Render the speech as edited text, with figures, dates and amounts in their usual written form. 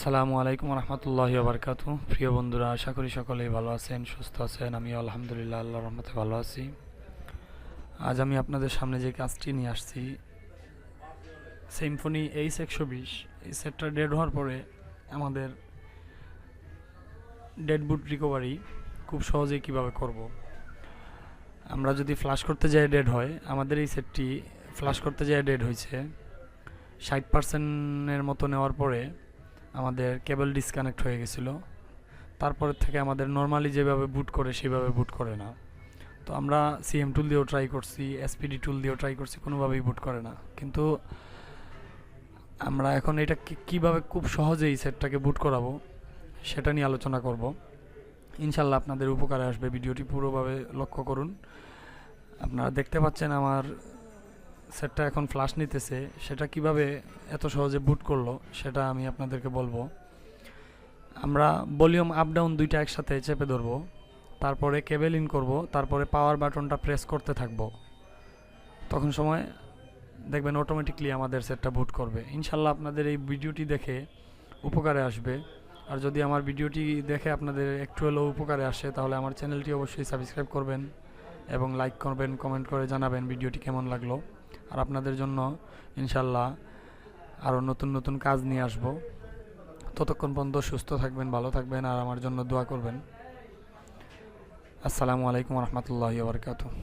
আসসালামু আলাইকুম রহমতুল্লাহি বারকাতু। প্রিয় বন্ধুরা, আশা করি সকলেই ভালো আছেন, সুস্থ আছেন। আমি আলহামদুলিল্লাহ আল্লাহর রহমতে ভালো আছি। আজ আমি আপনাদের সামনে যে কাজটি নিয়ে আসছি, সিম্ফনি h120, এই সেটটা ডেড হওয়ার পরে আমাদের ডেড বুট রিকভারি খুব সহজেই কিভাবে করব। আমরা যদি ফ্লাশ করতে যাই ডেড হয়, আমাদের এই সেটটি ফ্লাশ করতে যাই ডেড হয়েছে 60%-এর মতো নেওয়ার পরে আমাদের কেবল ডিসকানেক্ট হয়ে গেছিলো। তারপর থেকে আমাদের নর্মালি যেভাবে বুট করে সেভাবে বুট করে না। তো আমরা সিএম টুল দিয়েও ট্রাই করছি, এসপিডি টুল দিয়েও ট্রাই করছি, কোনোভাবেই বুট করে না। কিন্তু আমরা এখন এটা কীভাবে খুব সহজেই সেটটাকে বুট করাবো সেটা নিয়ে আলোচনা করব। ইনশাল্লাহ আপনাদের উপকারে আসবে। ভিডিওটি পুরোভাবে লক্ষ্য করুন। আপনারা দেখতে পাচ্ছেন আমার সেটটা এখন ফ্লাশ নিতেছে, সেটা কিভাবে এত সহজে বুট করলো সেটা আমি আপনাদেরকে বলবো। আমরা ভলিউম আপ ডাউন দুইটা একসাথে চেপে ধরবো, তারপরে কেবল ইন করব, তারপরে পাওয়ার বাটনটা প্রেস করতে থাকবো। তখন সময় দেখবেন অটোমেটিকলি আমাদের সেটটা বুট করবে। ইনশাল্লাহ আপনাদের এই ভিডিওটি দেখে উপকারে আসবে। আর যদি আমার ভিডিওটি দেখে আপনাদের একটু হলেও উপকারে আসে, তাহলে আমার চ্যানেলটি অবশ্যই সাবস্ক্রাইব করবেন এবং লাইক করবেন, কমেন্ট করে জানাবেন ভিডিওটি কেমন লাগলো। আর আপনাদের জন্য ইনশাল্লাহ আরও নতুন নতুন কাজ নিয়ে আসবো। ততক্ষণ পর্যন্ত সুস্থ থাকবেন, ভালো থাকবেন, আর আমার জন্য দোয়া করবেন। আসসালামু আলাইকুম রহমতুল্লাহি বারকাতুহু।